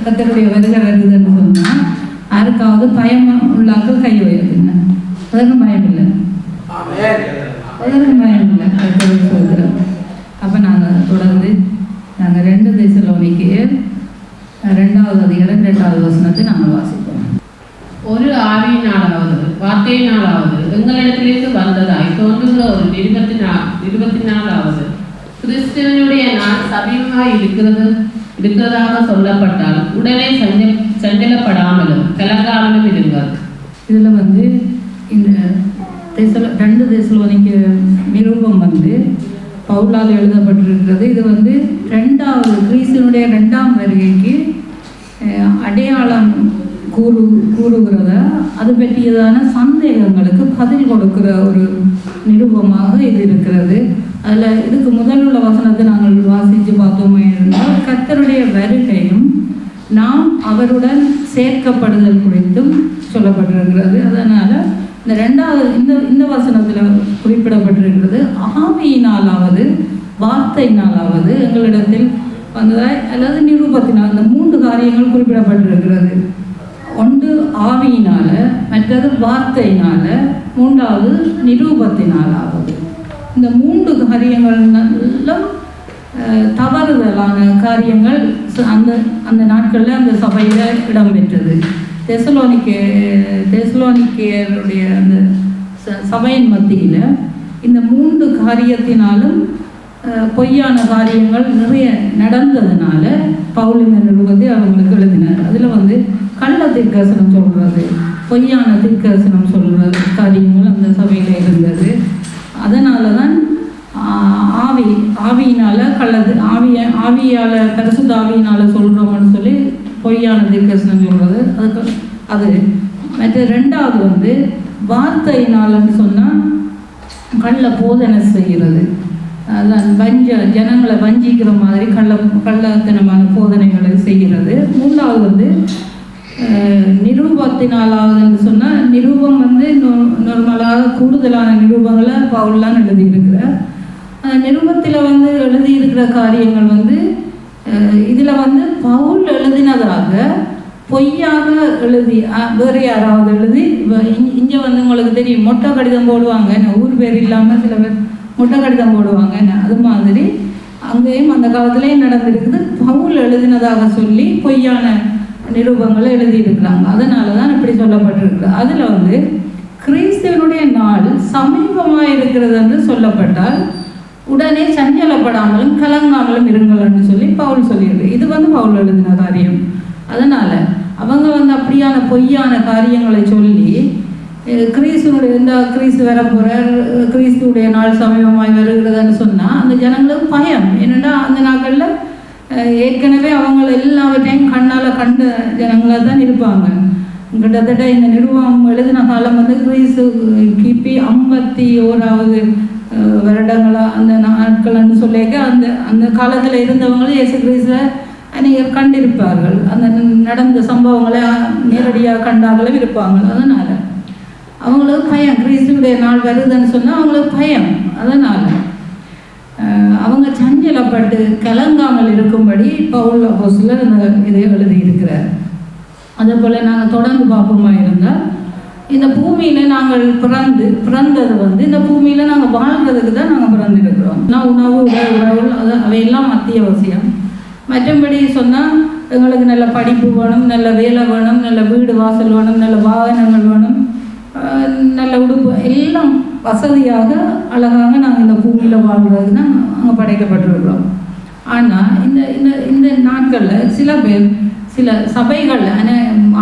கத்தருடைய வருகை வருதுன்னு சொன்னால் யாருக்காவது பயம் உள்ளாக்கள் கை உயர்த்துங்க. அதற்கு பயம் இல்லை, அதற்கு பயம் இல்லை. கத்தருடைய சொல்கிறோம். அப்போ நாங்கள் தொடர்ந்து நாங்கள் 2 தெசலோனிக்கேயர் 2வது அதிகாரம் 2வது வசனத்தை நாங்கள் வாசிப்போம். ஒரு ஆவியினாலாவது வார்த்தையினாலாவது எங்களிடத்திலிருந்து வந்ததாய் தோன்றுகிற ஒரு 24வது கிறிஸ்துவனுடைய நாள் சமீபமாய் இருக்கிறதாக சொல்லப்பட்டால் உடனே சஞ்சலப்படாமலும் கலங்காமலும் இருங்கள். இதில் இந்த 2 தெசலோனிக்கேயர் நிருபம் பவுலால் எழுதப்பட்டிருக்கிறது. இது 2வது கிறிஸ்துவனுடைய 2ஆம் வருகைக்கு அடையாளம் கூறுகிறத அது பற்றியதான சந்தேகங்களுக்கு பதில் கொடுக்கிற ஒரு நிருபமாக இது இருக்கிறது. அதில் இதுக்கு முதலுள்ள வசனத்தை நாங்கள் வாசித்து பார்த்தோமே இருந்தால் கர்த்தருடைய வருகையும் நாம் அவருடன் சேர்க்கப்படுதல் குறித்தும் சொல்லப்பட்டிருக்கிறது. அதனால் இந்த 2வது இந்த வசனத்தில் குறிப்பிடப்பட்டிருக்கிறது, ஆவியினாலாவது வார்த்தையினாலாவது எங்களிடத்தில் வந்ததாய் அல்லது நிரூபத்தினால், இந்த 3 காரியங்கள் குறிப்பிடப்பட்டிருக்கிறது. ஒன்று ஆவியினால, மற்றது வார்த்தையினால, 3வது நிரூபத்தினாலாவது. இந்த 3 காரியங்களும் தவறுதலான காரியங்கள் அந்த நாட்களில் அந்த சபையில் இடம்பெற்றது. தெசலோனிக்கேயருடைய அந்த சபையின் மத்தியில் இந்த 3 காரியத்தினாலும் பொய்யான காரியங்கள் நிறைய நடந்ததுனால பவுலின் நிருபத்தை அவங்களுக்கு எழுதினார். அதில் கள்ள தீர்க்கதரிசனம் சொல்கிறது, பொய்யான தீர்க்கதரிசனம் சொல்கிற காரியங்கள் அந்த சபையில் இருந்தது. அதனால தான் ஆவியினால் ஆவியால் பரிசுத்த ஆவியினால் சொல்கிறோம்னு சொல்லி பொய்யான தீர்க்கதரிசனம் சொல்கிறது. அது மற்ற 2வது வார்த்தையினால்னு சொன்னால் கள்ள போதனை செய்கிறது. அதான் ஜனங்களை வஞ்சிக்கிற மாதிரி கள்ளத்தனமான போதனைகளை செய்கிறது. 3வது நிரூபத்தினாலாவதுன்னு சொன்னால் நிரூபம் நார்மலாக கூடுதலான நிரூபங்களை பவுல்லாம் எழுதியிருக்கிறார். நிருபத்தில் எழுதியிருக்கிற காரியங்கள் இதில் பவுல் எழுதினதாக பொய்யாக எழுதி வேறு யாராவது எழுதி இங்கே உங்களுக்கு தெரியும், மொட்டை கடிதம் போடுவாங்க, ஊர் பேர் இல்லாமல் சில பேர் மொட்டை கடிதம் போடுவாங்க. அது மாதிரி அங்கேயும் அந்த காலத்திலேயும் நடந்திருக்குது. பவுல் எழுதினதாக சொல்லி பொய்யான நிருபங்களை எழுதியிருக்கிறாங்க. அதனால தான் இப்படி சொல்லப்பட்டிருக்கு. அதில் கிறிஸ்துவனுடைய நாள் சமீபமாக இருக்கிறது என்று சொல்லப்பட்டால் உடனே சஞ்சலப்படாமலும் கலங்காமலும் இருங்கள்னு சொல்லி பவுல் சொல்லியிருக்கு. இது பவுல் எழுதின காரியம். அதனால் அவங்க அப்படியான பொய்யான காரியங்களை சொல்லி கிறிஸ்து வர போகிறார், கிறிஸ்துடைய நாள் சமீபமாய் வருகிறதுன்னு சொன்னால் அந்த ஜனங்களுக்கு பயம். என்னென்னா அந்த நாட்களில் ஏற்கனவே அவங்க எல்லாவற்றையும் கண்ணால் கண்ட ஜனங்களாக தான் இருப்பாங்க. கிட்டத்தட்ட இந்த நிருபம் எழுதின காலம் கிறிஸ்து கிபி 51வது வருடங்களாக அந்த நாட்கள்னு சொல்லிக்க அந்த காலத்தில் இருந்தவங்களும் இயேசு கிறிஸ்துவை அநேகர் கண்டிருப்பார்கள். அந்த நடந்த சம்பவங்களை நேரடியாக கண்டாங்களும் இருப்பாங்க. அதனால் அவங்களுக்கு பயம், கிறிஸ்துடைய நாள் வருதுன்னு சொன்னால் அவங்களுக்கு பயம். அதனால் அவங்க சஞ்சலப்பட்டு கலங்காமல் இருக்கும்படி பவுல் அப்போஸ்தலர் இதை எழுதியிருக்கிறார். அதே போல் நாங்கள் தொடர்ந்து பார்ப்போமா இருந்தால் இந்த பூமியில் நாங்கள் பிறந்தது இந்த பூமியில் நாங்கள் வாழ்கிறதுக்கு தான் நாங்கள் பிறந்திருக்கிறோம். உணவு உறவு அவையெல்லாம் அத்தியாவசியம். மற்றபடி சொன்னால் எங்களுக்கு நல்ல படிப்பு வேணும், நல்ல வேலை வேணும், நல்ல வீடு வாசல் வேணும், நல்ல வாகனங்கள் வேணும், நல்ல உடுப்பு, எல்லாம் வசதியாக அழகாக நாங்கள் இந்த பூமியில் வாழ்கிறதுக்கு தான் அங்கே படைக்கப்பட்டிருக்கிறோம். ஆனால் இந்த நாட்களில் சில பேர் சில சபைகள்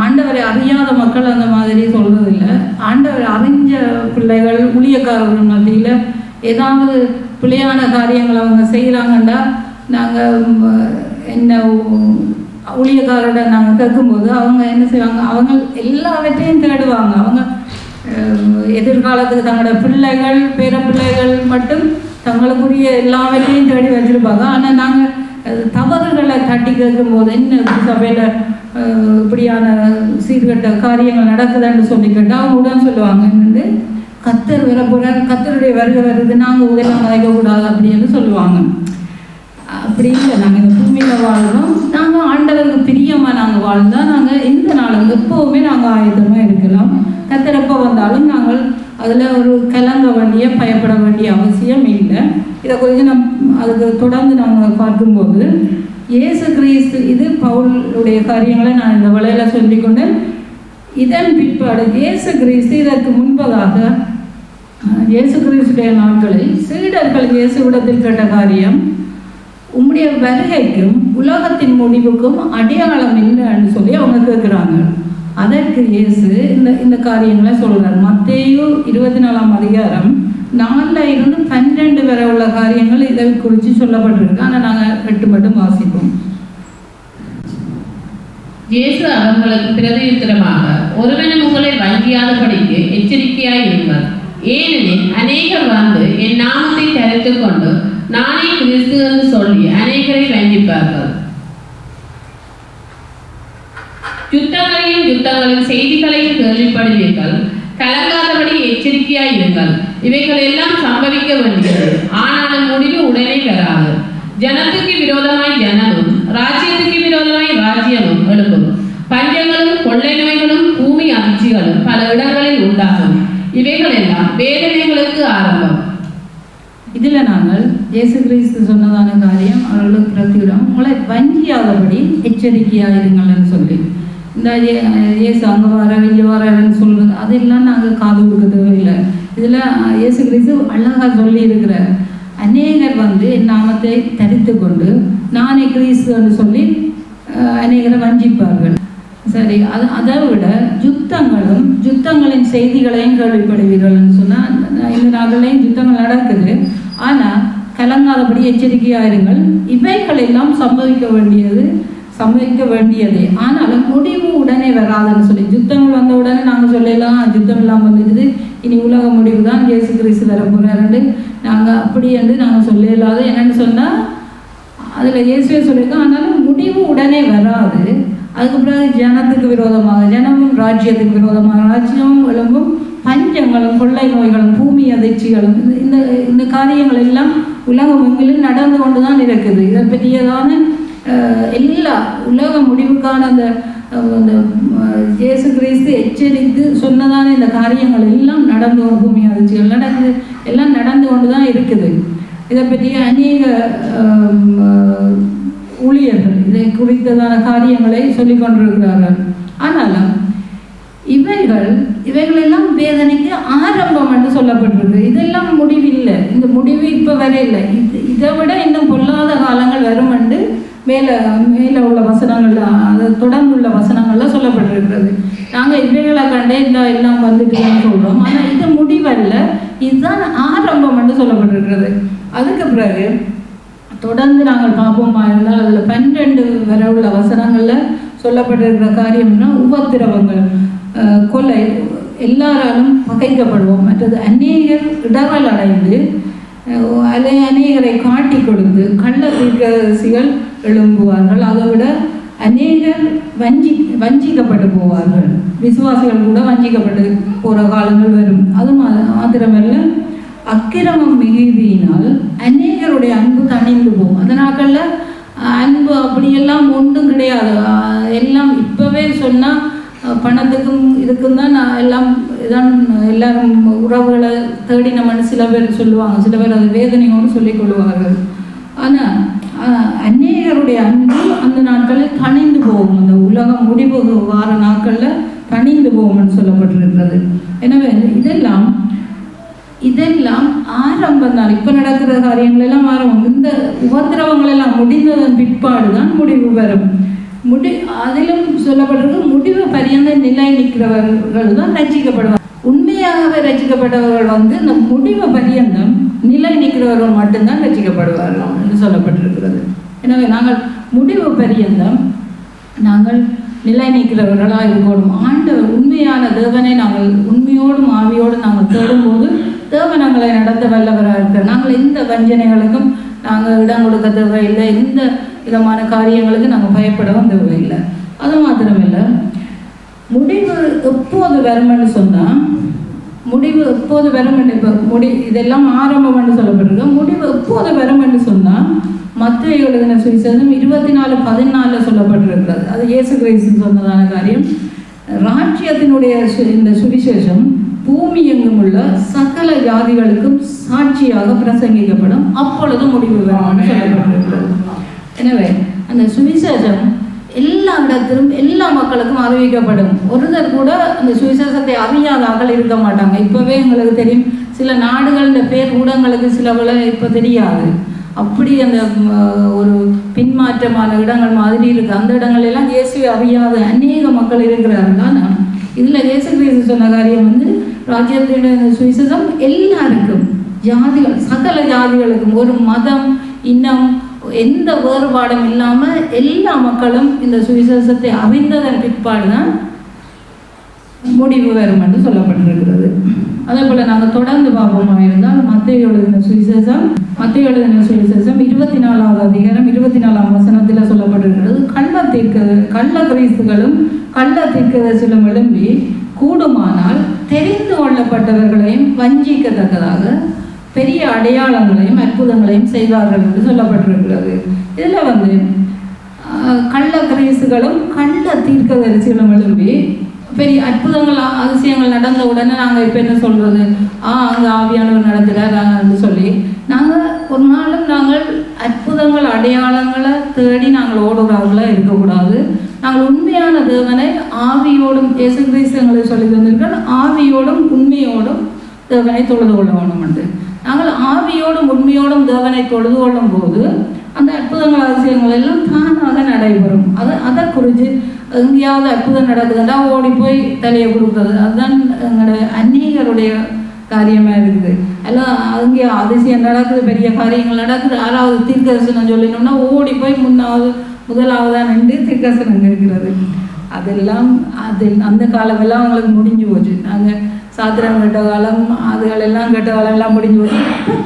ஆண்டவரை அறியாத மக்கள் அந்த மாதிரி சொல்கிறதில்ல. ஆண்டவரை அறிஞ்ச பிள்ளைகள் ஊழியக்காரர்கள் மத்தியில் ஏதாவது பிள்ளையான காரியங்களை அவங்க செய்கிறாங்கண்டா நாங்கள் என்ன ஊழியக்காரோட நாங்கள் கேட்கும்போது அவங்க என்ன செய்வாங்க, அவங்க எல்லாவற்றையும் தேடுவாங்க. அவங்க எதிர்காலத்துக்கு தங்களோட பிள்ளைகள் பேர பிள்ளைகள் மட்டும் தங்களுக்குரிய எல்லாவற்றையும் தேடி வச்சுருப்பாங்க. ஆனால் நாங்கள் தவறுகளை தட்டி கேட்கும்போது என்ன சபையில் இப்படியான சீர்கட்ட காரியங்கள் நடக்குதுன்னு சொல்லி கேட்டால் அவங்க உடனே சொல்லுவாங்க, என்னென்று கத்தர் வர போகிறார், கத்தருடைய வருகை வருது, நாங்கள் உதயம் மறைக்கக்கூடாது அப்படின்னு சொல்லுவாங்க. அப்படி இல்லை, நாங்கள் இந்த பூமியில் வாழ்கிறோம், நாங்கள் ஆண்டவருக்கு பிரியமான வாழ்ந்தால் நாங்கள் எந்த நாளும் எப்போவுமே நாங்கள் ஆயத்தமாக இருக்கலாம். கர்த்தர் எப்போ வந்தாலும் நாங்கள் அதில் ஒரு கலங்க வேண்டிய பயப்பட வேண்டிய அவசியம் இல்லை. இதை குறித்து அதுக்கு தொடர்ந்து நாங்கள் பார்க்கும்போது இயேசு கிறிஸ்து, இது பவுலுடைய காரியங்களை நான் இந்த வேளையில் சொல்லிக்கொண்டு, இதன் பிற்பாடு இயேசு கிறிஸ்து இதற்கு முன்பதாக இயேசு கிறிஸ்துடைய நாட்களில் சீடர்கள் இயேசுவிடத்தில் கேட்ட காரியம், உம்முடைய வருகைக்கும் உலகத்தின் முடிவுக்கும் அடையாளம் இல்லைன்னு சொல்லி அவங்க கேட்குறாங்க. அதற்கு இயேசு இந்த காரியங்களை சொல்கிறார். மத்தேயு 24ஆம் அதிகாரம் 4-12 வரை உள்ள காரியங்கள் இதை குறித்து சொல்லப்பட்டிருக்கு. ஆனால் நாங்கள் 8 மட்டும் வாசிப்போம். இயேசு அவர்களுக்கு பிரதியுத்தரமாக, ஒருவனும் உங்களை வஞ்சியாதபடிக்கு எச்சரிக்கையாய் இருங்கள். ஏனெனில் அநேகர் வந்து என் நாமத்தை தரித்துக் கொண்டு நானே கிறிஸ்து என்று சொல்லி அநேகரை வஞ்சிப்பார்கள். யுத்தங்களின் செய்திகளையும் கேள்விப்படுவீர்கள். கலங்காதபடி எச்சரிக்கையாய் இருங்கள். இவைகள் எல்லாம் சம்பவிக்க வேண்டியது, ஆனாலும் முடிவு உடனே வராது. ஜனத்துக்கு விரோதமாய் ஜனமும் ராஜ்யத்துக்கு விரோதமாய் ராஜ்யமும் எழும்பும். பஞ்சங்களும் கொள்ளை நோய்களும் பூமி அதிர்ச்சிகளும் பல இடங்களில் உண்டாகும். இவைகள் எல்லாம் வேதனைகளுக்கு ஆரம்பம். இதில் நாங்கள் இயேசு கிறிஸ்து சொன்னதான காரியம், அவர்களுக்கு பிரதியுடன் உங்களை வஞ்சியாதபடி எச்சரிக்கையாயிருங்கள்னு சொல்லி, இந்த இயேசு அங்கே வர இங்கே வரன்னு சொல்கிறது அதெல்லாம் நாங்கள் காது கொடுக்க தேவையில்லை. இதில் இயேசு கிறிஸ்து அழகாக சொல்லி இருக்கிறார். அநேகர் வந்து என் நாமத்தை தரித்து கொண்டு நானே கிறிஸ்துன்னு சொல்லி அநேகரை வஞ்சிப்பார்கள். சரி, அதை விட யுத்தங்களின் செய்திகளையும் கேள்விப்படுவீர்கள்னு சொன்னால், இந்த நாட்களையும் யுத்தங்கள் நடக்குது. ஆனால் கலங்காதபடி எச்சரிக்கையாயிருங்கள். இவைகள் எல்லாம் சம்பவிக்க வேண்டியதே, ஆனாலும் முடிவு உடனே வராதுன்னு சொல்லி, யுத்தங்கள் வந்த உடனே நாங்கள் சொல்லலாம் யுத்தம் இல்லாமல் வந்துடுது, இனி உலக முடிவு தான், இயேசு கிறிஸ்து வர போகிறாருன்னு நாங்கள் அப்படி என்று நாங்கள் சொல்லலாது. என்னென்னு சொன்னால், அதில் இயேசுவே சொல்லியிருக்கோம், ஆனாலும் முடிவு உடனே வராது. அதுக்கு பிறகு ஜனத்துக்கு விரோதமாக ஜனமும் ராஜ்யத்துக்கு விரோதமாக ராஜ்யமும் எழும்பும். பஞ்சங்களும் கொள்ளை நோய்களும் பூமி அதிர்ச்சிகளும் இந்த காரியங்கள் எல்லாம் உலகம் எங்கிலும் நடந்து கொண்டு தான் இருக்குது. இதை பற்றியதான எல்லா உலக முடிவுக்கான அந்த இயேசு கிறிஸ்து எச்சரித்து சொன்னதான இந்த காரியங்கள் எல்லாம் நடந்து, பூமி அதிர்ச்சிகள் எல்லாம் நடந்து கொண்டு தான் இருக்குது. இதை பற்றிய அநேக ஊழியர்கள் இதை குறித்ததான காரியங்களை சொல்லிக் கொண்டிருக்கிறார்கள். ஆனாலும் இவைகளெல்லாம் வேதனைக்கு ஆரம்பம் என்று சொல்லப்பட்டிருக்கு. இதெல்லாம் முடிவில்லை, இந்த முடிவு இப்போ வரையில்லை. இதை விட இன்னும் பொல்லாத காலங்கள் வரும் என்று மேலே உள்ள வசனங்கள், அது தொடர்ந்துள்ள வசனங்கள்லாம் சொல்லப்பட்டிருக்கிறது. நாங்கள் இவைகளை கண்டே எல்லாம் வந்துட்டுன்னு சொல்கிறோம். ஆனால் இது முடிவல்ல, இதுதான் ஆரம்பம் என்று சொல்லப்பட்டிருக்கிறது. அதுக்கு பிறகு தொடர்ந்து நாங்கள் பார்ப்போமா இருந்தால் அதில் 12 வரை உள்ள வசனங்களில் சொல்லப்பட்டிருக்கிற காரியம்னா, உபத்திரவங்கள், கொலை, எல்லாராலும் பகைக்கப்படுவோம். மற்றது அநேகர் இடரல் அடைந்து அநேகரை காட்டி கொடுத்து கள்ள தீர்க்கதரிசிகள் எழும்புவார்கள். அதை விட அநேகர் வஞ்சிக்கப்பட்டு போவார்கள். விசுவாசிகள் கூட வஞ்சிக்கப்பட்டு போகிற காலங்கள் வரும். அது மாத்திரமல்ல, அக்கிரமம் மிகுதியினால் அநேகருடைய அன்பு தணிந்து போகும். அந்த நாட்களில் அன்பு அப்படியெல்லாம் ஒன்றும் கிடையாது. எல்லாம் இப்போவே சொன்னால் பணத்துக்கும் இதுக்கும் தான் எல்லாம் எல்லாரும் உறவுகளை தேடினோம்னு சில பேர் சொல்லுவாங்க, சில பேர் அது வேதனையோடு சொல்லிக் கொள்வார்கள். ஆனால் அநேகருடைய அன்பு அந்த நாட்களில் தணிந்து போகும். அந்த உலகம் முடிவு வார நாட்களில் தணிந்து போகும்னு சொல்லப்பட்டிருக்கிறது. எனவே இதெல்லாம் ஆரம்பம் தான். இப்போ நடக்கிற காரியங்கள் எல்லாம் ஆரம்பம். இந்த உபத்திரவங்கள் எல்லாம் முடிந்ததன் பிற்பாடு தான் முடிவு வரும். அதிலும் சொல்லப்பட்டிருக்கு, முடிவு பரியந்த நிலை நிற்கிறவர்கள் தான் ரட்சிக்கப்படுவார். உண்மையாகவே ரட்சிக்கப்பட்டவர்கள் வந்து இந்த முடிவு பரியந்தம் நிலை நிற்கிறவர்கள் மட்டும்தான் ரட்சிக்கப்படுவார்கள் என்று சொல்லப்பட்டிருக்கிறது. எனவே நாங்கள் முடிவு பரியந்தம் நாங்கள் நிலை நிற்கிறவர்களாக இருக்கணும். ஆண்டவர் உண்மையான தேவனை நாங்கள் உண்மையோடும் ஆவியோடும் நாங்கள் தேடும்போது தேவன் எங்களை நடத்த வல்லவராக இருக்கிறார். நாங்கள் எந்த வஞ்சனைகளுக்கும் நாங்கள் இடம் கொடுக்க தேவையில்லை, எந்த விதமான காரியங்களுக்கு நாங்கள் பயப்படவும் தேவையில்லை. அது மாத்திரமில்லை, முடிவு எப்போது வரும்னு சொன்னால், முடிவு எப்போது வரும் என்று இப்போ இதெல்லாம் ஆரம்பம் என்று சொல்லப்பட்டிருக்கு. முடிவு எப்போது வரும் என்று சொன்னால், மத்தேயு எழுதின சுவிசேஷம் 24:14 சொல்லப்பட்டிருக்கிறது. அது இயேசு கிறிஸ்து சொன்னதான காரியம். ராஜ்யத்தினுடைய இந்த சுவிசேஷம் பூமி எங்கும் உள்ள சகல ஜாதிகளுக்கும் சாட்சியாக பிரசங்கிக்கப்படும், அப்பொழுது முடிவு வேணும்னு சொல்லப்பட்டிருக்கிறது. எனவே அந்த சுவிசேஷம் எல்லா இடத்திலும் எல்லா மக்களுக்கும் அறிவிக்கப்படும். ஒருத்தர் கூட அந்த சுவிசேஷத்தை அறியாதாக்கள் இருக்க மாட்டாங்க. இப்போவே எங்களுக்கு தெரியும், சில நாடுகளின் பேர் கூட எங்களுக்கு சிலவளை இப்போ தெரியாது. அப்படி அந்த ஒரு பின்மாற்றமான இடங்கள் மாதிரி இருக்குது. அந்த இடங்களெல்லாம் இயேசுவை அறியாத அநேக மக்கள் இருக்கிறார்கள். ஆனால் இதில் இயேசு கிறிஸ்து சொன்ன காரியம் ராஜ்யத்தினுடைய சுவிசேஷம் எல்லாருக்கும், ஜாதிகள் சகல ஜாதிகளுக்கும், ஒரு மதம் இனம் எந்த வேறுபாடும் இல்லாமல் எல்லா மக்களும் இந்த சுவிசேஷத்தை அறிந்ததன் பிற்பாடு தான் முடிவு வரும் என்று சொல்லப்பட்டிருக்கிறது. அதே போல் நாங்கள் தொடர்ந்து பார்ப்போமா இருந்தால் மத்தேயு எழுதின சுவிசேஷம் 24வது அதிகாரம் 24ஆம் வசனத்தில் சொல்லப்பட்டிருக்கிறது. கள்ள கிறிஸ்துகளும் கள்ள தீர்க்கதரிசிகளும் எழும்பி கூடுமானால் தெரிந்து கொள்ளப்பட்டவர்களையும் வஞ்சிக்கத்தக்கதாக பெரிய அடையாளங்களையும் அற்புதங்களையும் செய்வார்கள் என்று சொல்லப்பட்டிருக்கிறது. இதில் கள்ள கிறிஸ்துகளும் கள்ள தீர்க்கதரிசிகளும் எழும்பி பெரிய அற்புதங்கள் அதிசயங்கள் நடந்த உடனே நாங்கள் இப்போ என்ன சொல்கிறது, அங்கே ஆவியானவர் நடத்துகிறார் சொல்லி நாங்கள் ஒரு நாளும் நாங்கள் அற்புதங்கள் அடையாளங்களை தேடி நாங்கள் ஓடுகிறார்களாக இருக்கக்கூடாது. நாங்கள் உண்மையான தேவனை ஆவியோடும், இயேசு கிறிஸ்து எங்களை சொல்லி தந்திருக்கிறார், ஆவியோடும் உண்மையோடும் தேவனை தொழுது கொள்ள வேண்டும் என்று. நாங்கள் ஆவியோடும் உண்மையோடும் தேவனை தொழுது கொள்ளும் போது அந்த அற்புதங்கள் அதிசயங்கள் எல்லாம் தானாக நடைபெறும். அதை குறித்து எங்கேயாவது அற்புதம் நடக்குதுன்னா ஓடி போய் தலையை கொடுக்குறது, அதுதான் எங்களுடைய அநேகருடைய காரியமாக இருக்குது. எல்லாம் அங்கே அதிசயம் நடக்குது, பெரிய காரியங்கள் நடக்குது, யாராவது தீர்க்கதரிசனம் சொல்லினோம்னா ஓடி போய் முதலாவதாக நின்று தீர்க்கதரிசனம் இருக்கிறது. அதெல்லாம் அந்த காலமெல்லாம் அவங்களுக்கு முடிஞ்சு போச்சு. நாங்கள் சாத்திரம் கேட்ட காலம், அதுகளெல்லாம் கேட்ட காலம் எல்லாம் முடிஞ்சு போச்சு.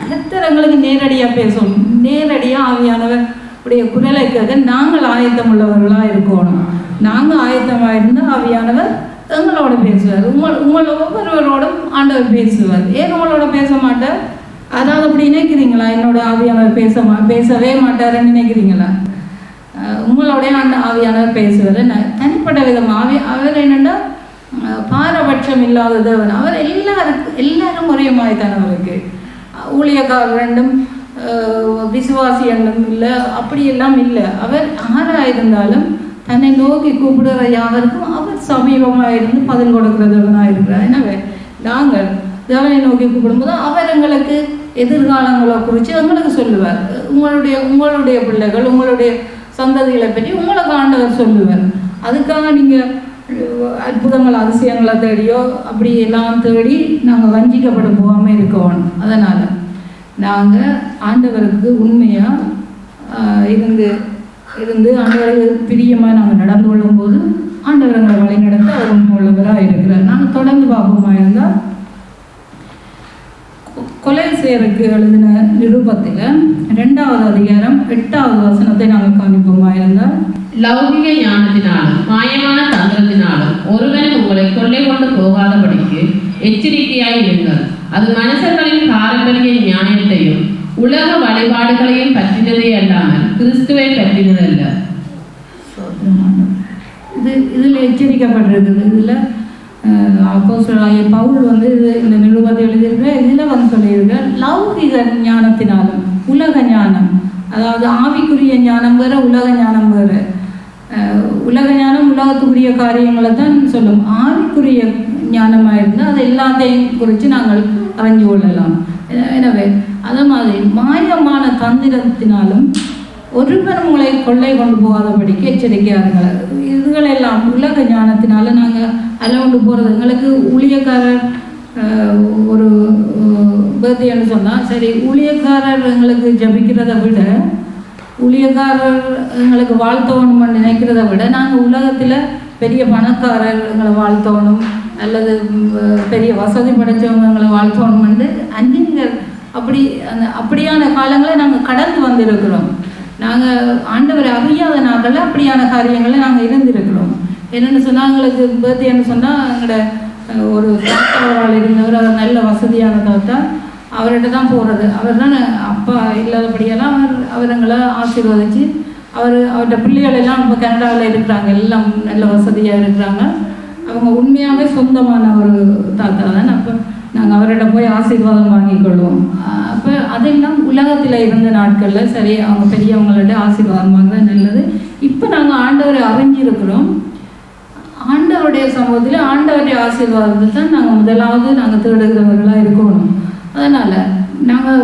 கர்த்தர் எங்களுக்கு நேரடியாக பேசணும், நேரடியாக ஆவியானவர் உடைய குரலை கேட்க நாங்கள் ஆயத்தம் உள்ளவர்களாக இருக்கணும். நாங்கள் ஆயத்தமாக இருந்தால் ஆவியானவர் எங்களோட பேசுவார். உங்களை ஒவ்வொருவரோடும் ஆண்டவர் பேசுவார். ஏன் உங்களோட பேச மாட்டார்? அதாவது அப்படி நினைக்கிறீங்களா? என்னோட ஆவியானவர் பேசவே மாட்டாருன்னு நினைக்கிறீங்களா? உங்களுடைய ஆவியானவர் பேசுவார். தனிப்பட்ட விதம் அவர் என்னென்னா பாரபட்சம் இல்லாத தேவன். அவர் எல்லாரும் ஒரே மாதிரி தானே. அவருக்கு ஊழியக்காரர் ரெண்டும் விசுவாசி எண்ணம் இல்லை, அப்படியெல்லாம் இல்லை. அவர் ஆறாக இருந்தாலும் தன்னை நோக்கி கூப்பிடுற யாருக்கும் அவர் சமீபமாக இருந்து பதில் கொடுக்கிறவனாக இருக்கிறார். எனவே நாங்கள் தேவனை நோக்கி கூப்பிடும்போது அவர் எங்களுக்கு எதிர்காலங்களை குறித்து எங்களுக்கு சொல்லுவார். உங்களுடைய பிள்ளைகள், உங்களுடைய சந்ததிகளை பற்றி உங்களுக்கு ஆண்டவர் சொல்லுவார். அதுக்காக நீங்கள் அற்புதங்கள் அதிசயங்களை தேடியோ அப்படி எல்லாம் தேடி நாங்கள் வஞ்சிக்கப்பட போகாமல் இருக்கணும். அதனால் நாங்கள் ஆண்டவருக்கு உண்மையாக இருந்து ஆண்டவருக்கு பிரியமாக நாங்கள் நடந்து கொள்ளும் போது ஆண்டவர்களை வழிநடத்த அவர் உண்மை உள்ளவராக இருக்கிறார். நாங்கள் தொடர்ந்து பார்ப்போமா இருந்தால் கொலை செய்யறதுக்கு எழுதின நிருபத்தில் 2வது அதிகாரம் 8வது வசனத்தை நாங்கள் காணிப்போமா இருந்தால், லௌகிக ஞானத்தினாலும் மாயமான தந்திரத்தினாலும் ஒருவன் உங்களை கொள்ளை கொண்டு போகாதபடிக்கு எச்சரிக்கையாய் இருங்கள். அது மனுஷர்களின் பாரம்பரிய நியாயத்தையும் உலக வழிபாடுகளையும் பற்றினதே அல்லாமல் கிறிஸ்துவை பற்றினதல்ல. இதில் எச்சரிக்கப்பட்டிருக்குது. இதில் அப்போஸ்தலனாகிய பவுல் இந்த நிருபத்தை எழுதியிருக்கிற இதில் சொல்லியிருக்க லௌகிக ஞானத்தினாலும் உலக ஞானம், அதாவது ஆவிக்குரிய ஞானம் வேறு, உலக ஞானம் வேறு. உலக ஞானம் உலகத்துக்குரிய காரியங்களை தான் சொல்லும். ஆவிக்குரிய ஞானமாக இருந்தால் அது எல்லாத்தையும் குறித்து நாங்கள் அறிஞ்சு கொள்ளலாம். எனவே அதே மாதிரி மாயமான தந்திரத்தினாலும் ஒருவர் உங்களை கொள்ளை கொண்டு போகாதபடிக்கு எச்சரிக்கையார்கள். இதுகளெல்லாம் உலக ஞானத்தினால நாங்கள் கொண்டு போகிறது. எங்களுக்கு ஊழியக்காரர் ஒரு பேர்த்தின்னு சொன்னால் சரி, ஊழியக்காரர் எங்களுக்கு ஜபிக்கிறத விட, ஊழியக்காரர் எங்களுக்கு வாழ்த்தோணும்னு நினைக்கிறத விட, நாங்கள் உலகத்தில் பெரிய பணக்காரர் எங்களை வாழ்த்தோணும் அல்லது பெரிய வசதி படைத்தவங்க எங்களை வாழ்த்தோணும்னு அந்நியர் அப்படியான காலங்களை நாங்கள் கடந்து வந்திருக்கிறோம். நாங்கள் ஆண்டவரை அறியாத நாட்களில் அப்படியான காரியங்களை நாங்கள் இருந்திருக்கிறோம். என்னென்னு சொன்னால், எங்களுக்கு பேர்த்தின்னு சொன்னால் எங்களோட ஒரு தாத்தாவால் இருந்தவர், அவர் நல்ல வசதியான தாத்தா. அவர்கிட்ட தான் போகிறது. அவர் தான் அப்பா இல்லாதபடியெல்லாம் அவருங்களை ஆசீர்வதிச்சு அவர்கிட்ட பிள்ளைகள் எல்லாம் இப்போ கனடாவில் இருக்கிறாங்க, எல்லாம் நல்ல வசதியாக இருக்கிறாங்க. அவங்க உண்மையாகவே சொந்தமான ஒரு தாத்தா தான். அப்போ நாங்கள் அவர்கிட்ட போய் ஆசீர்வாதம் வாங்கிக்கொள்வோம். அப்போ அதெல்லாம் உலகத்தில் இருந்த நாட்களில் சரி, அவங்க பெரியவங்கள்ட்ட ஆசீர்வாதம் வாங்குறது நல்லது. இப்போ நாங்கள் ஆண்டவரை அறிஞ்சிருக்கிறோம். ஆண்டவருடைய சமூகத்தில் ஆண்டவருடைய ஆசீர்வாதத்தை தான் நாங்கள் முதலாவது நாங்கள் தேடுகிறவர்களாக இருக்கணும். அதனால் நாங்கள்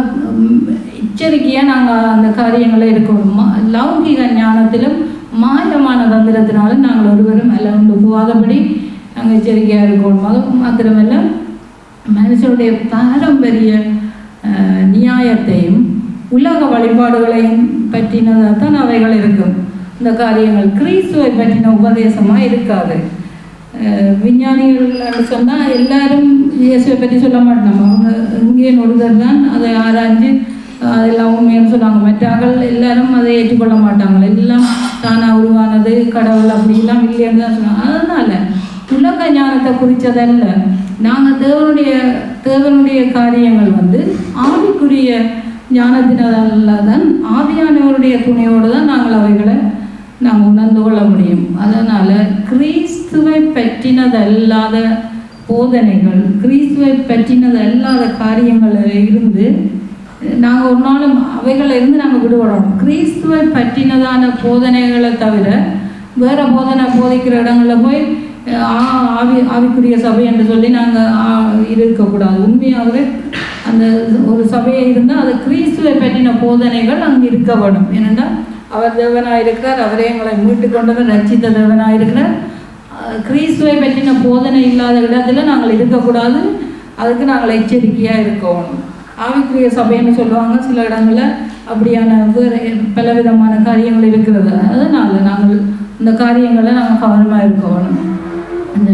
எச்சரிக்கையாக நாங்கள் அந்த காரியங்களை இருக்கணும். லௌகிக ஞானத்திலும் மாயமான தந்திரத்தினாலும் நாங்கள் ஒருவரும் அல்ல உண்டு போகாதபடி நாங்கள் எச்சரிக்கையாக இருக்கணும். அது மாத்திரமல்ல, மனுஷனுடைய பாரம்பரிய நியாயத்தையும் உலக வழிபாடுகளையும் பற்றினதாக தான் அவைகள் இருக்கும். இந்த காரியங்கள் கிறிஸ்துவை பற்றின உபதேசமாக இருக்காது. விஞ்ஞானிகள் சொன்னால் எல்லாரும் இயேசுவை பற்றி சொல்ல மாட்டோம். அவங்க இங்கே ஒருவர் தான் அதை ஆராய்ஞ்சு அதெல்லாம் உண்மைன்னு சொன்னாங்க. மற்றார்கள் எல்லாரும் அதை ஏற்றுக்கொள்ள மாட்டாங்க. எல்லாம் தானாக உருவானது கடவுள் அப்படிலாம் இல்லைன்னு தான் சொன்னாங்க. அதனால் உலக ஞானத்தை குறித்ததல்ல, நாங்கள் தேவனுடைய காரியங்கள் ஆவிக்குரிய ஞானத்தினால தான் ஆவியானவருடைய துணையோடு தான் நாங்கள் அவைகளை நாங்கள் உணர்ந்து கொள்ள முடியும். அதனால் கிறிஸ்துவை பற்றினதல்லாத போதனைகள், கிறிஸ்துவை பற்றினதல்லாத காரியங்களில் இருந்து நாங்கள் ஒரு நாளும் அவைகளில் இருந்து நாங்கள் விடுபடணும். கிறிஸ்துவை பற்றினதான போதனைகளை தவிர வேறு போதனை போதிக்கிற இடங்களில் போய் ஆவிக்குரிய சபை என்று சொல்லி நாங்கள் இருக்கக்கூடாது. உண்மையாகவே அந்த ஒரு சபையை இருந்தால் அது கிறிஸ்துவை பற்றின போதனைகள் அங்கே இருக்க வேணும். ஏனென்றால் அவர் தேவனாக இருக்கிறார், அவரே எங்களை மீட்டு கொண்டவர், ரட்சித்த தேவனாக இருக்கிறார். கிறிஸ்துவை பற்றின போதனை இல்லாத இடத்துல நாங்கள் இருக்கக்கூடாது. அதுக்கு நாங்கள் எச்சரிக்கையாக இருக்கணும். ஆவிக்குரிய சபைன்னு சொல்லுவாங்க, சில இடங்களில் அப்படியான வேறு பலவிதமான காரியங்கள் இருக்கிறது. அதனால் நாங்கள் இந்த காரியங்களை நாங்கள் கவனமாக இருக்கணும். அந்த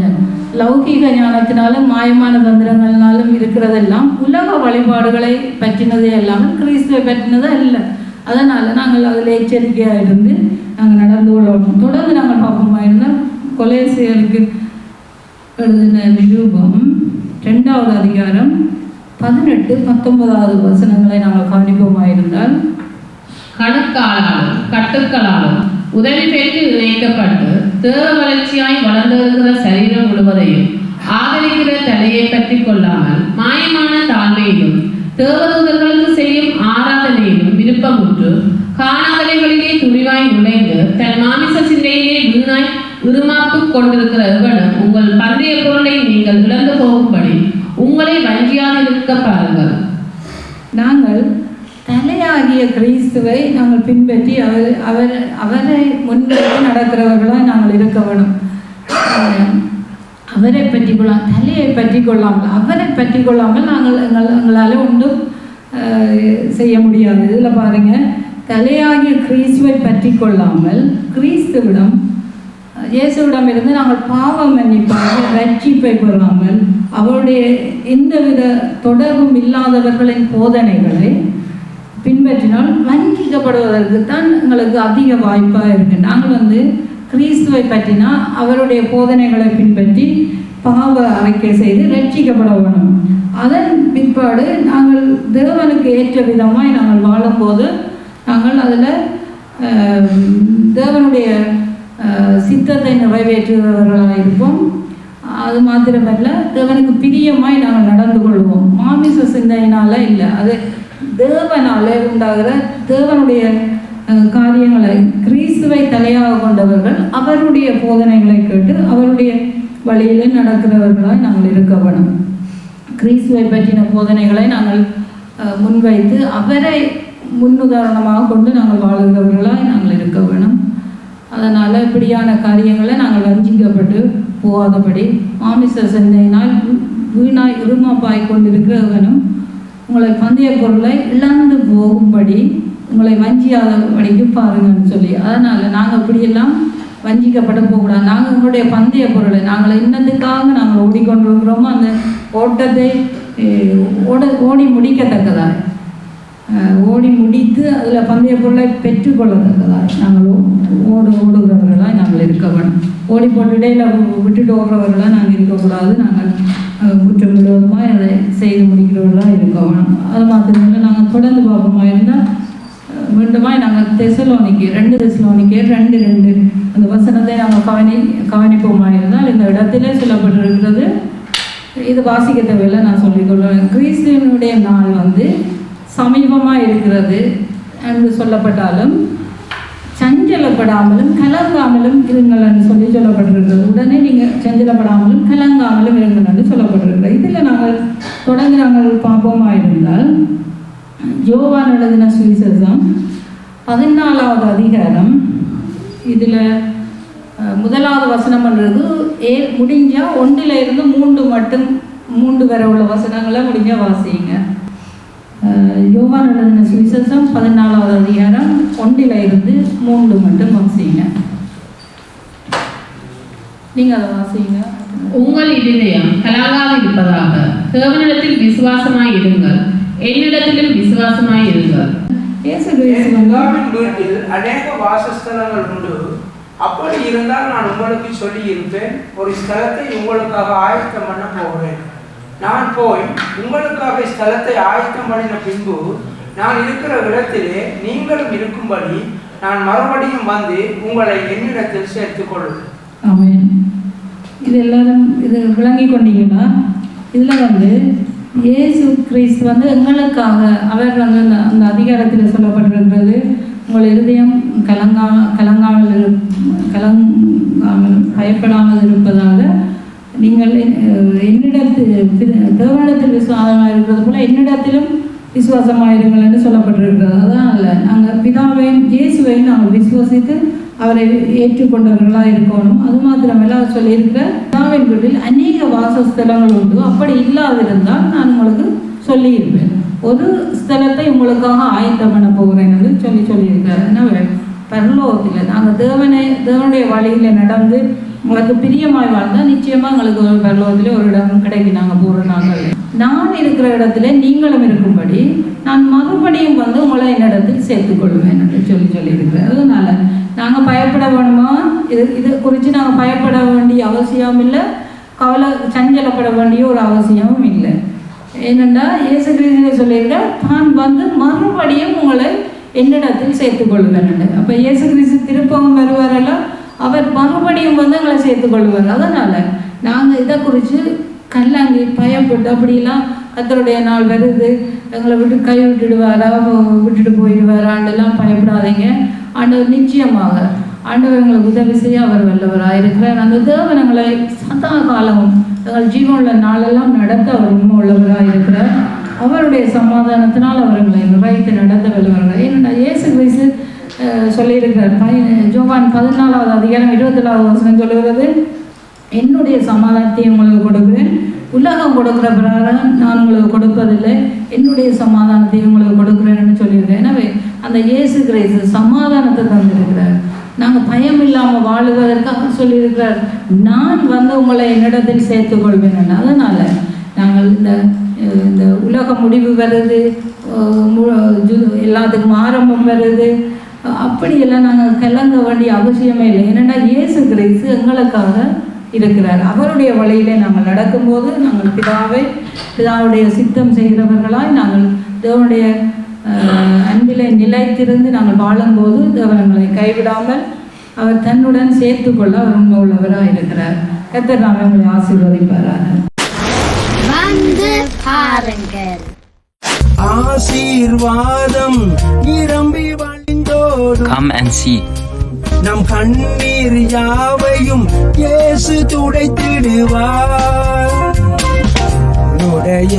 லௌகீக ஞானத்தினாலும் மாயமான தந்திரங்கள்னாலும் இருக்கிறதெல்லாம் உலக வழிபாடுகளை பற்றினதே இல்லாமல் கிறிஸ்துவை பற்றினதே இல்லை. அதனால் நாங்கள் அதில் எச்சரிக்கையாக இருந்து நாங்கள் நடந்து கொள்ளணும். தொடர்ந்து நாங்கள் பார்ப்போமா இருந்தால் கொலேசியருக்கு எழுதின நிரூபம் 2வது அதிகாரம் 18-19 வசனங்களை நாங்கள் கவனிப்போமாயிருந்தால், கணுக்காலாலும் கட்டுக்களாலும் உதவி பெற்று இணைக்கப்பட்டு தேவ வளர்ச்சியாய் வளர்ந்திருக்கிற சரீரம் முழுவதையும் ஆதரிக்கிற தலையை பற்றி கொள்ளாமல் மாயமான தாழ்மையிலும் தேவதூதர்களுக்கு செய்யும் ஆராதனையிலும் விருப்பமுற்று காணாதவைகளிலே துணிவாய் நுழைந்து தன் மாமிச சிந்தையிலே வீணாய் உருமாப்பு கொண்டிருக்கிற எவனும் உங்கள் பந்தய பொருளை நீங்கள் இழந்து போகும்படி உங்களை வஞ்சியாதிருக்க பாருங்கள். நாங்கள் தலையாகிய கிறிஸ்துவை நாங்கள் பின்பற்றி அவரை முன்வைத்து நடக்கிறவர்களாக நாங்கள் இருக்க வேணும். அவரை பற்றி கொள்ளாமல், தலையை பற்றி கொள்ளாமல், அவரை பற்றி கொள்ளாமல் எங்களால் ஒன்றும் செய்ய முடியாது. இதில் பாருங்கள், தலையாகிய கிறிஸ்துவை பற்றி கொள்ளாமல் கிறிஸ்துவிடம் இயேசுவிடம் இருந்து நாங்கள் பாவ மன்னிப்பாக ரட்சிப்பை பெறாமல் அவருடைய எந்தவித தொடர்பும் இல்லாதவர்களின் போதனைகளை பின்பற்றினால் வஞ்சிக்கப்படுவதற்கு தான் எங்களுக்கு அதிக வாய்ப்பாக இருக்குது. நாங்கள் கிறிஸ்துவை பற்றினா அவருடைய போதனைகளை பின்பற்றி பாவ அறிக்கை செய்து ரட்சிக்கப்பட வேணும். அதன் பிற்பாடு நாங்கள் தேவனுக்கு ஏற்ற விதமாய் நாங்கள் வாழும்போது நாங்கள் அதில் தேவனுடைய சித்தத்தை நிறைவேற்றுகிறவர்களாக இருப்போம். அது மாத்திரமல்ல, தேவனுக்கு பிரியமாய் நாங்கள் நடந்து கொள்வோம். மாமிச சிந்தையினால இல்லை, அது தேவனாலே உண்டாகிற தேவனுடைய காரியங்களை கிறிஸ்துவை தலையாக கொண்டவர்கள் அவருடைய போதனைகளை கேட்டு அவருடைய வழியிலே நடக்கிறவர்களாய் நாங்கள் இருக்க வேணும். கிறிஸ்துவை பற்றின போதனைகளை நாங்கள் முன்வைத்து அவரை முன்னுதாரணமாக கொண்டு நாங்கள் வாழுகிறவர்களாய் நாங்கள் இருக்க வேணும். அதனால் இப்படியான காரியங்களை நாங்கள் வஞ்சிக்கப்பட்டு போகாதபடி மாமிச சிந்தையினால் வீணாய் இருமாப்பாய் கொண்டிருக்கிறவனும் உங்களை பந்தய பொருளை இழந்து போகும்படி உங்களை வஞ்சியாதபடிக்கு பாருங்கன்னு சொல்லி. அதனால் நாங்கள் இப்படியெல்லாம் வஞ்சிக்கப்பட்டு போகக்கூடாது. நாங்கள் உங்களுடைய பந்தய பொருளை நாங்கள் இன்னத்துக்காக நாங்கள் ஓடிக்கொண்டிருக்கிறோமோ அந்த ஓட்டத்தை ஓடி முடிக்கத்தக்கதாக ஓடி முடித்து அதில் பந்தய பொருளை பெற்றுக்கொள்ளத்தக்கதாக நாங்கள் ஓடுகிறவர்களாக நாங்கள் இருக்க வேணும். ஓடி போட்டு இடையில் விட்டுட்டு ஓடுறவர்களாக நாங்கள் இருக்கக்கூடாது. நாங்கள் குற்றம் முழுவதுமாக அதை செய்து முடிக்கிறவர்களாக இருக்க வேணும். அது மாத்திரமில்லை, நாங்கள் தொடர்ந்து பார்ப்போமா இருந்தால் மீண்டுமாய் நாங்கள் தெசலோனிக்கேயர் 2 அந்த வசனத்தை நாங்கள் கவனிப்போமா இருந்தால் இந்த இடத்திலே சொல்லப்பட்டிருக்கிறது. இது வாசிக்க தேவையில்லை, நான் சொல்லிக்கொள்வேன். கிறிஸ்துவனுடைய நாள் சமீபமாக இருக்கிறது என்று சொல்லப்பட்டாலும் சஞ்சலப்படாமலும் கலங்காமலும் இருங்கள் என்று சொல்லப்பட்டிருக்கிறது. உடனே நீங்கள் சஞ்சலப்படாமலும் கலங்காமலும் இருங்கள் என்று சொல்லப்பட்டிருக்கிறது. இதில் நாங்கள் தொடர்ந்து நாங்கள் பார்ப்போமா இருந்தால் யோவான் எழுதின சுவிசேஷம் 14வது அதிகாரம் இதில் 1வது வசனம் பண்ணுறது முடிஞ்சால் 1லிருந்து 3 வரை உள்ள வசனங்களை முடிஞ்சால் வாசிங்க. யோவான் எழுதின சுவிசேஷம் 14வது அதிகாரம் 1லிருந்து 3 மட்டும் வாசிங்க. நீங்கள் அதை வாசிங்க. உங்கள் இதயம் கலங்காது இருப்பதாக தேவனிடத்தில் விசுவாசமாய் இருங்கள், என்னிடத்திலும் விசுவாசமாய் இருங்கள். வீட்டில் அநேக வாசஸ்தலங்கள் உண்டு. அப்படி இருந்தால் நான் உங்களுக்கு சொல்லி இருப்பேன், ஒரு ஸ்தலத்தை உங்களுக்காக ஆயத்தம் பண்ண போகிறேன். நான் போய் உங்களுக்காக ஸ்தலத்தை ஆயத்தம் பண்ணின பின்பு நான் இருக்கிற இடத்திலே நீங்களும் இருக்கும்படி நான் மறுபடியும் வந்து உங்களை என்னிடத்தில் சேர்த்துக் கொள்வேன். ஆமென். இது எல்லாரும் இது விளங்கி கொண்டீங்கன்னா இதில் இயேசு கிறிஸ்து எங்களுக்காக அவர் அந்த அதிகாரத்தில் சொல்லப்பட்டிருக்கிறது. உங்கள் இருதயம் கலங்காமல் பயப்படாமல் இருப்பதாக நீங்கள் தேவனிடத்தில் விசுவாசமாக இருக்கிறது போல என்னிடத்திலும் விசுவாசமாக இருங்கள் என்று சொல்லப்பட்டிருக்கிறது. அதனால் நாங்கள் பிதாவையும் இயேசுவையும் நாங்கள் விசுவாசித்து அவரை ஏற்றுக்கொண்டவர்களாக இருக்கணும். அது மாத்திரமல்ல, அவர் சொல்லியிருக்கிற பிதாவின் வீட்டில் அநேக வாசஸ்தலங்கள் உண்டு, அப்படி இல்லாதிருந்தால் நான் உங்களுக்கு சொல்லியிருப்பேன், ஒரு ஸ்தலத்தை உங்களுக்காக ஆயத்தம் பண்ண போகிறேன் என்று சொல்லியிருக்காரு. எனவே பரலோகத்தில் நாங்கள் தேவனுடைய வழியில் நடந்து உங்களுக்கு பிரியமாய் வாழ்ந்தால் நிச்சயமாக எங்களுக்கு ஒரு பரலோகத்தில் ஒரு இடம் கிடைக்கும். நாங்கள் போகிற நாங்கள் நான் இருக்கிற இடத்துல நீங்களும் இருக்கும்படி நான் மறுபடியும் உங்களை என்னிடத்தில் சேர்த்துக்கொள்வேன் என்று சொல்லியிருக்கிறேன். அதனால நாங்கள் பயப்பட வேணுமா? இது குறித்து நாங்கள் பயப்பட வேண்டிய அவசியம் இல்லை, சஞ்சலப்பட வேண்டிய ஒரு அவசியமும் இல்லை. ஏனென்றால் இயேசு கிறிஸ்து சொல்லியிருக்கார், தான் மறுபடியும் உங்களை என்னிடத்தில் சேர்த்துக்கொள்வேன். அப்போ இயேசு கிறிஸ்து திருப்பவும் வருவாரெல்லாம் அவர் மறுபடியும் எங்களை சேர்த்துக்கொள்வார். அதனால் நாங்கள் இதை குறித்து கல்லாங்கி பயப்பட்டு அப்படிலாம் கர்த்தருடைய நாள் வருது எங்களை கை விட்டுட்டு போயிடுவாராண்டெல்லாம் பயப்படாதீங்க. ஆண்டவர் நிச்சயமாக ஆண்டவர் எங்களுக்கு உதவி செய்ய அவர் வல்லவராக இருக்கிறார். அந்த தேவனங்களை சதா காலமும் எங்கள் ஜீவனுள்ள நாளெல்லாம் நடத்த அவர் உண்மை உள்ளவராக இருக்கிறார். அவருடைய சமாதானத்தினால் அவர்களை நிறைத்து நடத்த வல்லவர்கள். ஏன்னா இயேசு கிறிஸ்து சொல்லியிருக்கிறார். யோவான் 14வது அதிகாரம் 24வது வசனம் சொல்லுகிறது, என்னுடைய சமாதானத்தை உங்களுக்கு கொடுக்கிறேன், உலகம் கொடுக்குற பிரகாரம் நான் உங்களுக்கு கொடுப்பதில்லை, என்னுடைய சமாதானத்தை உங்களுக்கு கொடுக்குறேன்னு சொல்லியிருக்கேன். எனவே அந்த இயேசு கிறிஸ்து சமாதானத்தை தந்திருக்கிறார். நாங்கள் பயம் இல்லாமல் வாழுவதற்காக சொல்லியிருக்கிறார், நான் உங்களை என்னிடத்தில் சேர்த்துக்கொள்வேன். அதனால் நாங்கள் இந்த உலக முடிவு வருது, எல்லாத்துக்கும் ஆரம்பம் வருது, அப்படியெல்லாம் நாங்கள் கலங்க வேண்டிய அவசியமே இல்லை. ஏன்னா இயேசு கிறிஸ்து எங்களுக்காக இருக்கிறார். அவருடைய வழியிலே நாங்கள் நடக்கும்போது நாங்கள் பிதாவுடைய சித்தம் செய்கிறவர்களாய் நாங்கள் தேவனுடைய அன்பிலே நிலைத்திருந்து நாங்கள் வாழும்போது தேவனங்களை கைவிடாமல் அவர் தன்னுடன் சேர்த்துக்கொள்ள அவர் உண்மை உள்ளவராக இருக்கிறார். கர்த்தர் நாமே உங்களை ஆசீர்வதிப்பாராக. ஆசீர்வாதம் நிரம்பி வழிந்தோடும். Come and see. நம் கண்ணீர் யாவையும் இயேசு துடைத்திடுவார். உடைய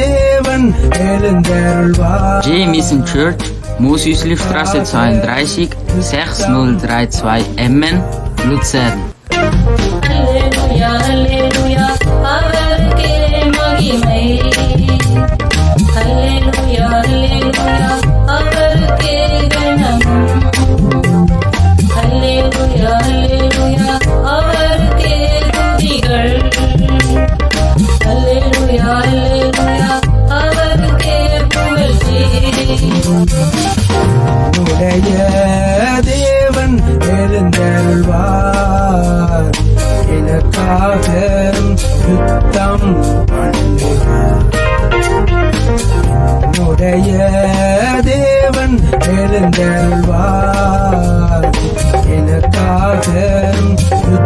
தேவன் எழுந்தருள்வார். J. Mission Church, Mosüsli-Straße 32, 6032 Emmen, Luzern. Halleluja, Halleluja, அவருக்கே மகிமை. Halleluja, Halleluja, அவருக்கே கனம். Halleluja, Halleluja, அவருக்கே துதிகள். Halleluja, Halleluja, அவருக்கே புகழ்ச்சி. The